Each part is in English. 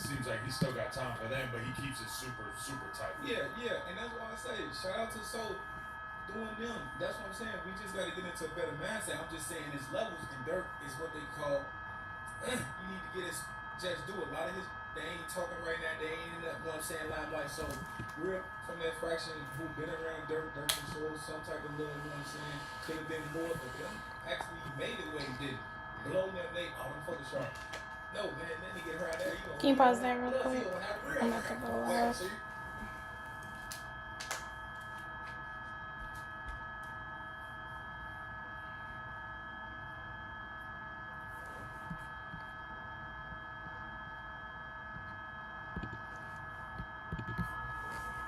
seems like he's still got time for them, but he keeps it super, super tight. Yeah, yeah, and that's why I say shout out to Soul doing them. That's what I'm saying. We just got to get into a better mindset. I'm just saying his levels and Dirk is what they call. You need to get his just do a lot of his. They ain't talking right now. They ain't in that. You know what I'm saying, limelight. So we're from that fraction who been around Dirk and Soul, some type of little. You know what I'm saying? Could have been more, but them actually made it the way he did. Blow them, they oh, them fucking sharp. No man, let me get her out there. You Can you know, pause that real quick? I'm about to go live. So you,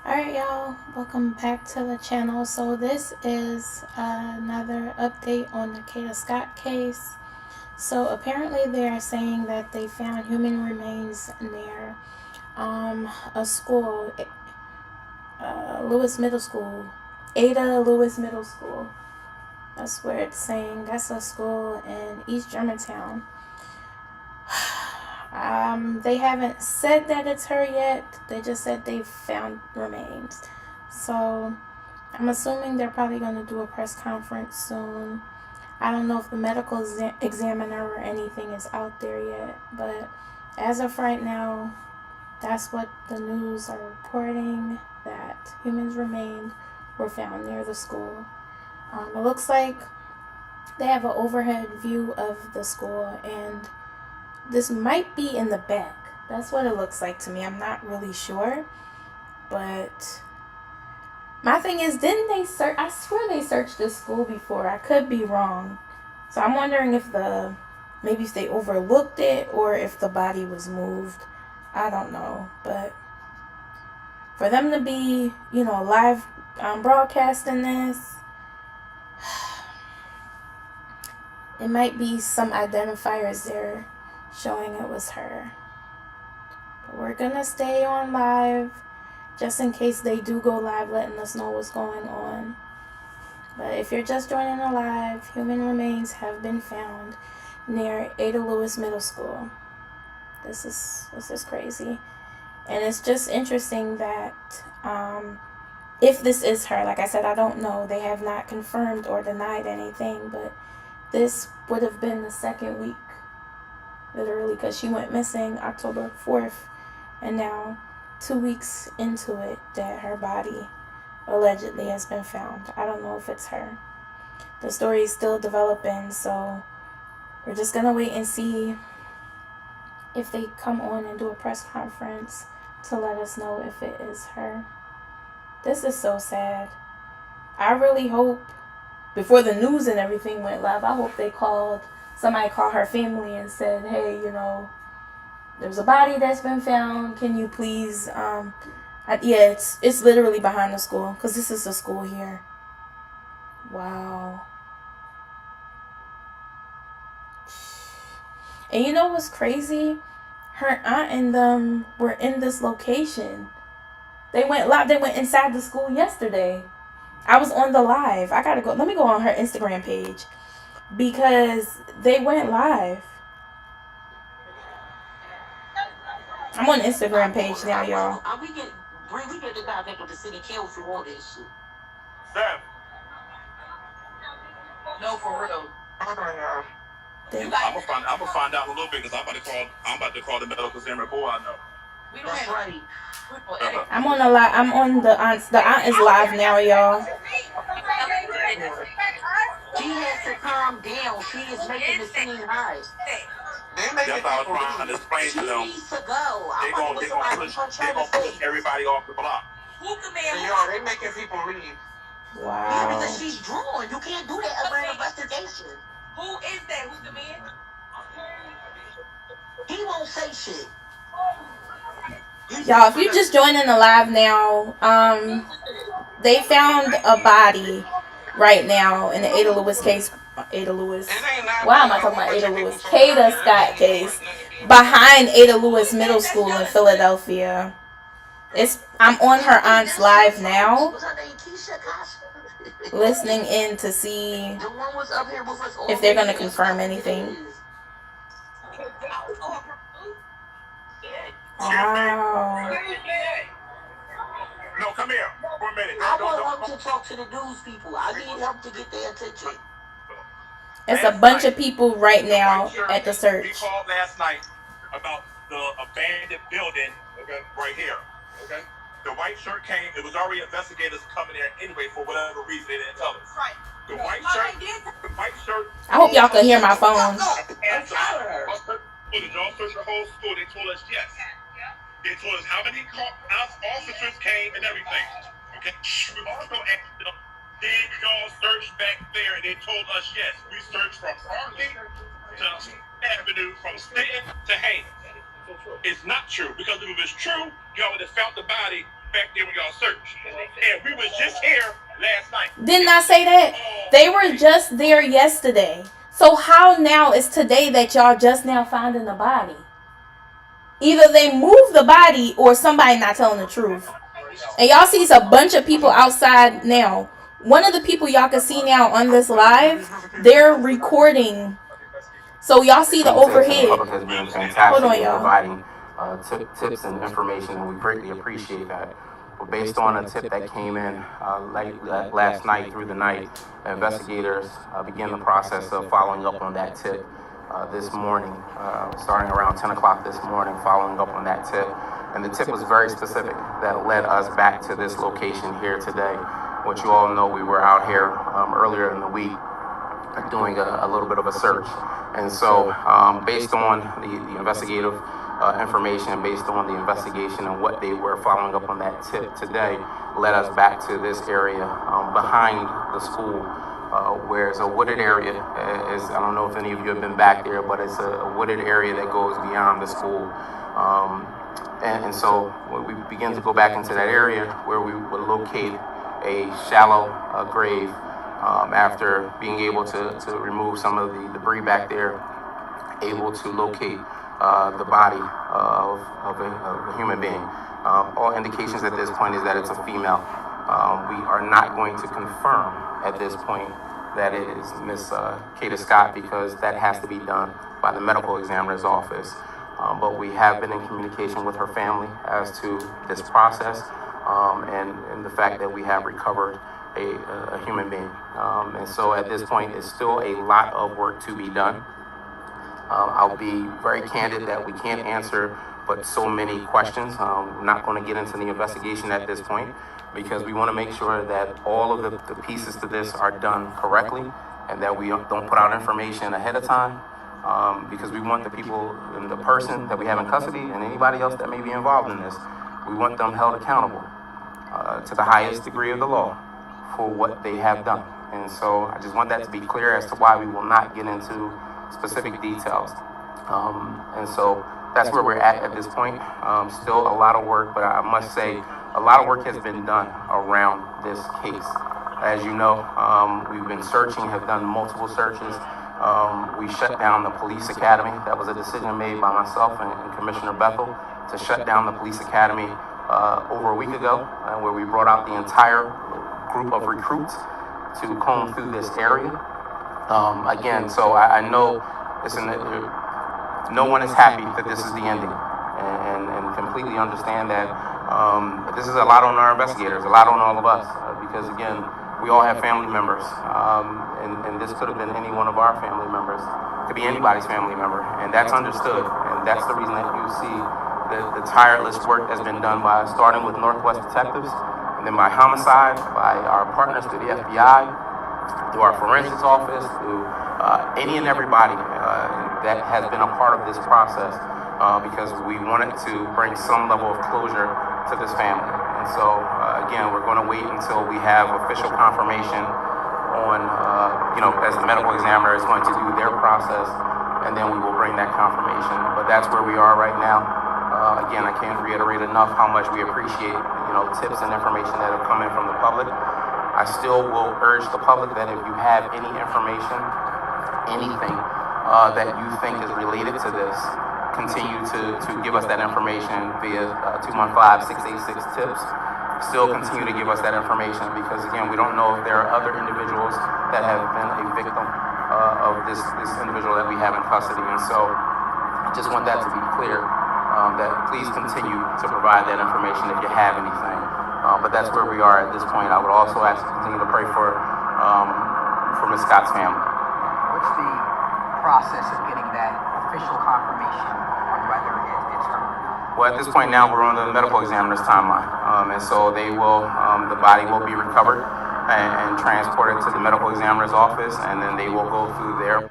Alright, y'all, welcome back to the channel. So this is another update on the Kada case. So apparently they are saying that they found human remains near a school, Lewis Middle School, Ada Lewis Middle School. That's where it's saying. That's a school in East Germantown. They haven't said that it's her yet. They just said they found remains. So I'm assuming they're probably going to do a press conference soon. I don't know if the medical examiner or anything is out there yet, but as of right now, that's what the news are reporting, that humans' remains were found near the school. It looks like they have an overhead view of the school, and this might be in the back. That's what it looks like to me. I'm not really sure, but my thing is, didn't they search? I swear they searched this school before. I could be wrong. So I'm wondering if maybe if they overlooked it or if the body was moved. I don't know, but for them to be, live broadcasting this, it might be some identifiers there showing it was her. But we're gonna stay on live just in case they do go live, letting us know what's going on. But if you're just joining the live, human remains have been found near Ada Lewis Middle School. This is crazy. And it's just interesting that if this is her, like I said, I don't know. They have not confirmed or denied anything, but this would have been the second week, literally, because she went missing October 4th, and now 2 weeks into it that her body allegedly has been found. I don't know if it's her. The story is still developing, so we're just gonna wait and see if they come on and do a press conference to let us know if it is her. This is so sad. I really hope, before the news and everything went live, I hope somebody called her family and said, hey, there's a body that's been found. Can you please, yeah, it's literally behind the school, because this is the school here. Wow. And you know what's crazy? Her aunt and them were in this location. They went live. They went inside the school yesterday. I was on the live. I gotta go. Let me go on her Instagram page, because they went live. I'm on the Instagram page now, y'all. We get the contact with the city council on this shit. Damn. No, for real. I'm gonna find out a little bit, because I'm about to call the medical examiner boy I know. We don't have right. I'm on the live. I'm on the aunt. The aunt is live now, y'all. She has to calm down. She is making the scene high. That's how I was trying to explain to them. She needs to go. They're gonna push everybody off the block. Who the man? They making people leave. Wow. Yeah, because she's drawn. You can't do that under an investigation. Who is that? Who's the man? He won't say shit. Y'all, if you're just joining the live now, they found a body right now in the Ada Lewis case. Ada Lewis. Why am I talking about Ada Lewis? Kada Scott case behind Ada Lewis Middle School in Philadelphia. I'm on her aunt's live now, listening in to see if they're gonna confirm anything. Wow. No, come here for a minute. I want help to talk to the news people. I need help to get their attention. It's a bunch of people right now at the He search. called last night about the abandoned building right here. Okay. The white shirt came. It was already investigators coming there anyway for whatever reason they didn't tell us. Right. The white shirt. I hope y'all can hear my phone. I'm telling her. Did y'all search the whole school? They told us yes. They told us how many officers came and everything. Okay. We also asked them, did y'all search back there? And they told us yes. We searched from Hartley to Avenue, from Stanton to Haynes. It's not true, because if it was true, y'all would have found the body back there when y'all searched. And we was just here last night. Didn't I say that? They were just there yesterday. So how now is today that y'all just now finding the body? Either they moved the body or somebody not telling the truth. And y'all see a bunch of people outside now. One of the people y'all can see now on this live, they're recording. So y'all see the overhead. The public has been fantastic in providing tips and information, and we greatly appreciate that. But based on a tip that came in late last night through the night, investigators began the process of following up on that tip this morning, starting around 10 o'clock this morning, following up on that tip. And the tip was very specific that led us back to this location here today. What you all know, we were out here earlier in the week doing a little bit of a search. And so based on the investigative information, based on the investigation and what they were following up on that tip today, led us back to this area behind the school, where it's a wooded area. I don't know if any of you have been back there, but it's a wooded area that goes beyond the school. And so we begin to go back into that area where we would locate a shallow grave after being able to remove some of the debris back there, able to locate the body of a human being. All indications at this point is that it's a female. We are not going to confirm at this point that it is Miss Kada Scott, because that has to be done by the medical examiner's office. But we have been in communication with her family as to this process and the fact that we have recovered a human being. And so at this point, it's still a lot of work to be done. I'll be very candid that we can't answer but so many questions. We're not going to get into the investigation at this point because we want to make sure that all of the pieces to this are done correctly and that we don't put out information ahead of time. Because we want the people and the person that we have in custody and anybody else that may be involved in this, we want them held accountable to the highest degree of the law for what they have done. And so I just want that to be clear as to why we will not get into specific details. And so that's where we're at this point. Still a lot of work, but I must say a lot of work has been done around this case. As you know, we've been searching, have done multiple searches. We shut down the police academy. That was a decision made by myself and Commissioner Bethel to shut down the police academy over a week ago, where we brought out the entire group of recruits to comb through this area. Again, so I know no one is happy that this is the ending, and completely understand that this is a lot on our investigators, a lot on all of us, because again, we all have family members, and this could have been any one of our family members, could be anybody's family member, and that's understood, and that's the reason that you see the tireless work that's been done by starting with Northwest Detectives, and then by homicide, by our partners through the FBI, through our forensics office, through any and everybody that has been a part of this process, because we wanted to bring some level of closure to this family. And so, again, we're going to wait until we have official confirmation on, as the medical examiner is going to do their process, and then we will bring that confirmation. But that's where we are right now. Again, I can't reiterate enough how much we appreciate, tips and information that have come in from the public. I still will urge the public that if you have any information, anything that you think is related to this, continue to give us that information via 215-686-TIPS. Still continue to give us that information because, again, we don't know if there are other individuals that have been a victim of this individual that we have in custody. And so I just want that to be clear that please continue to provide that information if you have anything. But that's where we are at this point. I would also ask you to continue to pray for Ms. Scott's family. What's the process of getting that official confirmation on whether it's her? Well, at this point now, we're on the medical examiner's timeline, and so they will, the body will be recovered and transported to the medical examiner's office, and then they will go through their.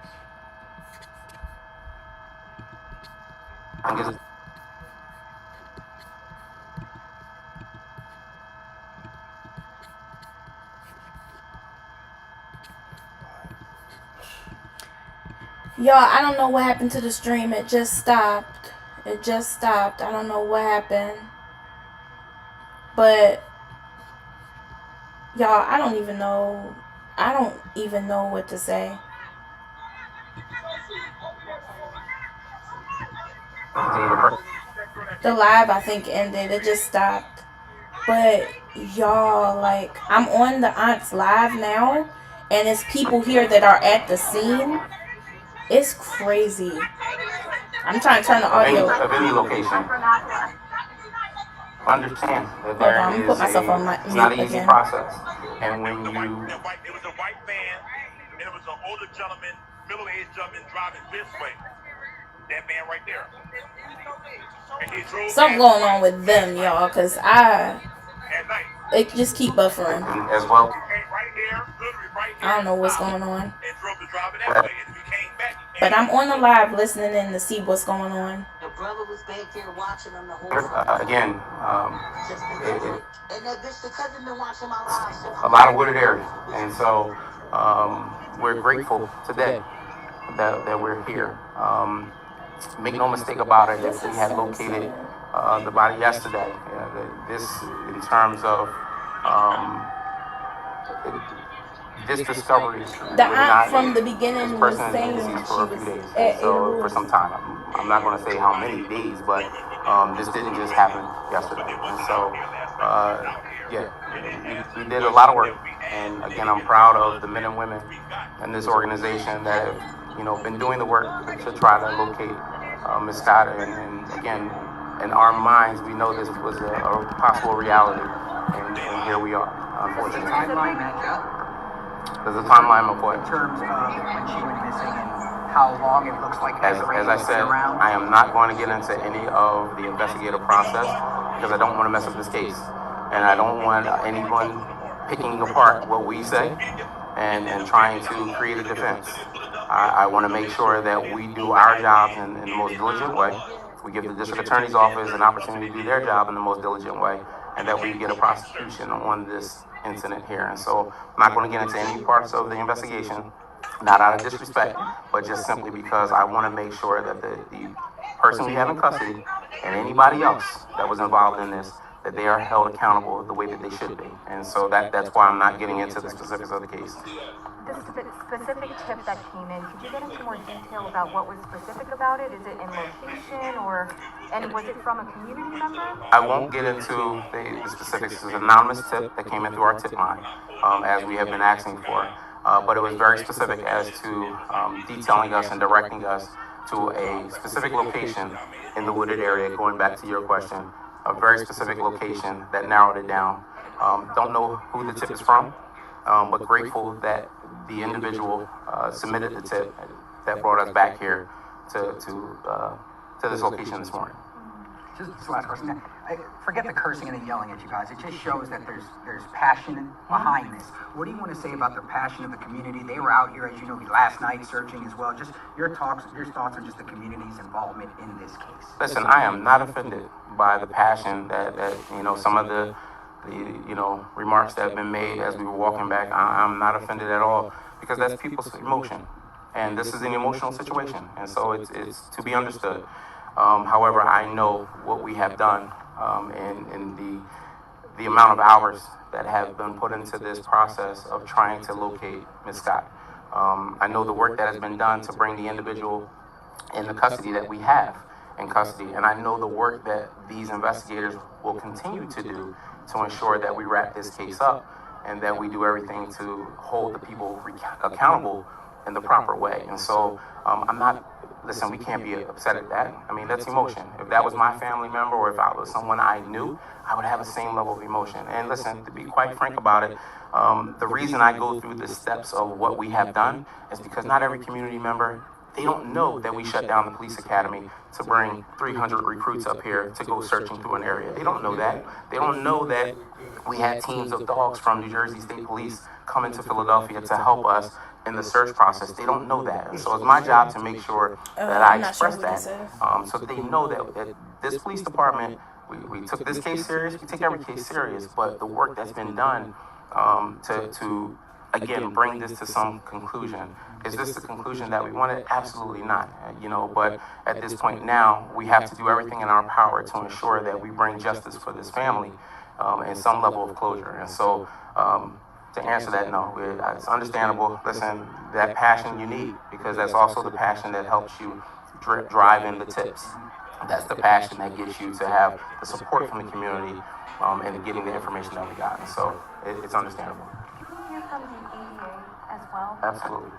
Y'all, I don't know what happened to the stream. It just stopped. I don't know what happened. But, y'all, I don't even know what to say. The live, I think, ended. It just stopped. But, y'all, like, I'm on the aunt's live now, and it's people here that are at the scene. It's crazy. I'm trying to turn the audio. Of any location. Understand that there I'm is put myself on my it's not an easy again. process. And when you... It was a white van, and it was an older gentleman, middle-aged gentleman driving this way. That man right there. And he drove something going on with them, y'all, because it just keep buffering. As well. I don't know what's going on. But I'm on the live listening in to see what's going on. The brother was back there watching them the whole time. Again, and that bitch, the cousin, been watching my live. a lot of wooded area. And so we're grateful today that we're here. Make no mistake about it, if we had located the body yesterday, this in terms of this discovery. The aunt from the beginning was saying she was at for some time. I'm not going to say how many days, but this didn't just happen yesterday. And so, we did a lot of work. And again, I'm proud of the men and women in this organization that have, been doing the work to try to locate Ms. Kada. And again, in our minds, we know this was a possible reality, and here we are. Unfortunately, Does the timeline match up? There's a timeline of what? In terms of when she went missing and how long it looks like. As I said, I am not going to get into any of the investigative process because I don't want to mess up this case, and I don't want anyone picking apart what we say and trying to create a defense. I want to make sure that we do our jobs in the most diligent way. We give the district attorney's office an opportunity to do their job in the most diligent way, and that we get a prosecution on this incident here. And so I'm not going to get into any parts of the investigation, not out of disrespect, but just simply because I want to make sure that the person we have in custody and anybody else that was involved in this, that they are held accountable the way that they should be. And so that's why I'm not getting into the specifics of the case. The specific tip that came in, could you get into more detail about what was specific about it? Is it in location and was it from a community member? I won't get into the specifics. It's an anonymous tip that came in through our tip line, as we have been asking for. But it was very specific as to detailing us and directing us to a specific location in the wooded area, going back to your question, a very specific location that narrowed it down. Don't know who the tip is from, but grateful that the individual submitted the tip that brought us back here to this location this morning. Just last question. Forget the cursing and the yelling at you guys. It just shows that there's passion behind this. What do you want to say about the passion of the community? They were out here, as you know, last night searching as well. Just your thoughts on just the community's involvement in this case. Listen, I am not offended by the passion that some of the remarks that have been made as we were walking back. I'm not offended at all because that's people's emotion, and this is an emotional situation, and so it's to be understood. However, I know what we have done in the amount of hours that have been put into this process of trying to locate Ms. Scott. I know the work that has been done to bring the individual in the custody that we have in custody, and I know the work that these investigators will continue to do to ensure that we wrap this case up and that we do everything to hold the people accountable in the proper way. And so I'm not listen, we can't be upset at that. I mean, that's emotion. If that was my family member or if I was someone I knew, I would have the same level of emotion. And listen, to be quite frank about it, the reason I go through the steps of what we have done is because not every community member, they don't know that we shut down the police academy to bring 300 recruits up here to go searching through an area. They don't know that. They don't know that we had teams of dogs from New Jersey State Police come into Philadelphia to help us in the search process. They don't know that. And so it's my job to make sure that I express that so that they know that this police department, we took this case serious, we take every case serious, but the work that's been done to again, bring this to some conclusion. Is this the conclusion that we wanted? Absolutely not. But at this point now, we have to do everything in our power to ensure that we bring justice for this family and some level of closure. And so, to answer that, no, it's understandable. Listen, that passion you need, because that's also the passion that helps you drive in the tips. That's the passion that gets you to have the support from the community and getting the information that we got. And so, it's understandable. From the ADA as well? Absolutely.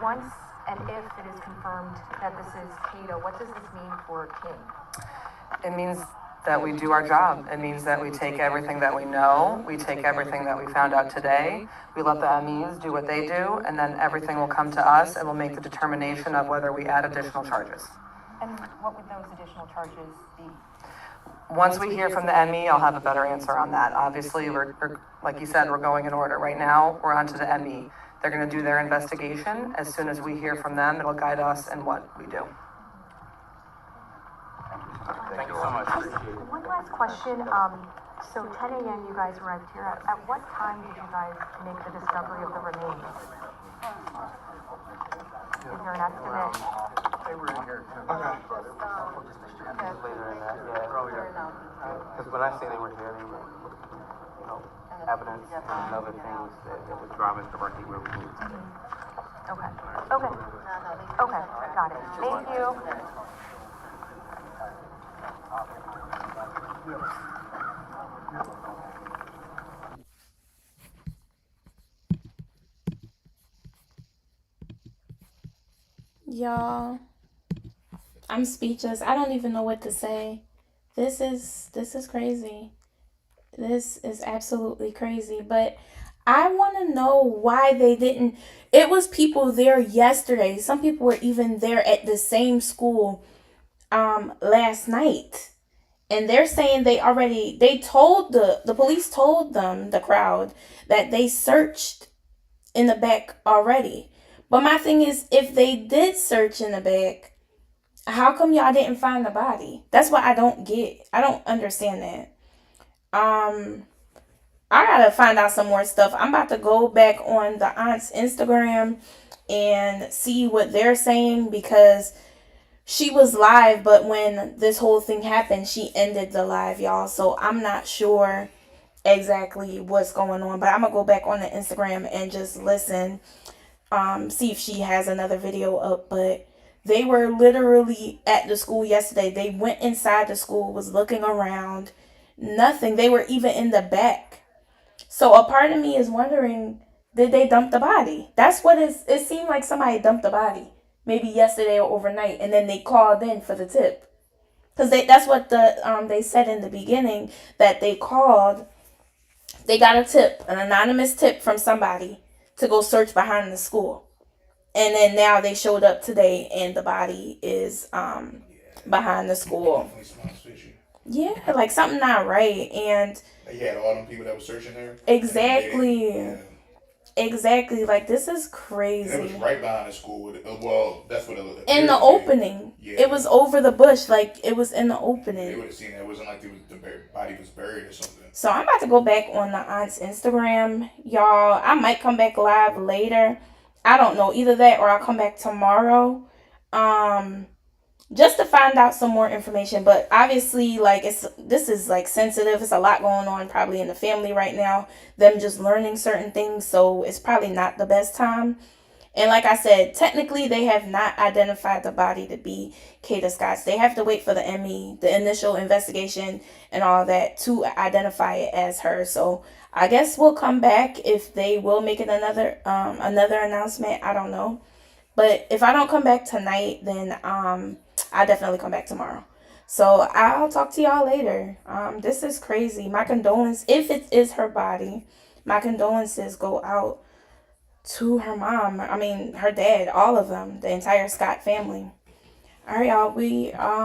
Once and if it is confirmed that this is Kada, what does this mean for King? It means that we do our job. It means that we take everything that we know, we take everything that we found out today, we let the MEs do what they do, and then everything will come to us and we'll make the determination of whether we add additional charges. And what would those additional charges be? Once we hear from the ME, I'll have a better answer on that. Obviously, we're like you said, we're going in order. Right now, we're on to the ME. They're going to do their investigation. As soon as we hear from them, it'll guide us in what we do. Thank you so much. One last question. So 10 a.m. you guys arrived here. At what time did you guys make the discovery of the remains? Is there an estimate? They were in here. Okay. Later in that, because when I say they were here, they were, evidence and other things that would drive us directly where we need to be. Okay, got it. Thank you. Y'all, I'm speechless. I don't even know what to say. This is crazy. This is absolutely crazy. But I want to know why they didn't. It was people there yesterday. Some people were even there at the same school last night. And they're saying the police told them, the crowd, that they searched in the back already. But my thing is, if they did search in the back, how come y'all didn't find the body? That's what I don't get. I don't understand that. I gotta find out some more stuff. I'm about to go back on the aunt's Instagram and see what they're saying, because she was live, but when this whole thing happened, she ended the live, y'all. So I'm not sure exactly what's going on, but I'm gonna go back on the Instagram and just listen, see if she has another video up. But they were literally at the school yesterday. They went inside the school, was looking around, nothing. They were even in the back. So a part of me is wondering, did they dump the body? That's what it seemed like. Somebody dumped the body, maybe yesterday or overnight, and then they called in for the tip. Because that's what they said in the beginning, that they called, they got a tip, an anonymous tip from somebody to go search behind the school. And then now they showed up today and the body is behind the school. Yeah, like something not right. And you had all them people that were searching there. Exactly. Exactly. Like, this is crazy. And it was right behind the school. Well, that's what it was. In the opening. Yeah. It was over the bush. Like, it was in the opening. They would have seen that. It wasn't like the body was buried or something. So I'm about to go back on the aunt's Instagram, y'all. I might come back live later. I don't know. Either that or I'll come back tomorrow. Just to find out some more information. But obviously, like, this is like sensitive. It's a lot going on probably in the family right now. Them just learning certain things. So it's probably not the best time. And like I said, technically they have not identified the body to be Kada Scott's. They have to wait for the ME, the initial investigation and all that, to identify it as her. So I guess we'll come back if they will make it another announcement. I don't know. But if I don't come back tonight, then I'll definitely come back tomorrow. So I'll talk to y'all later. This is crazy. My condolences, if it is her body, my condolences go out to her mom. I mean, her dad, all of them, the entire Scott family. All right, y'all. We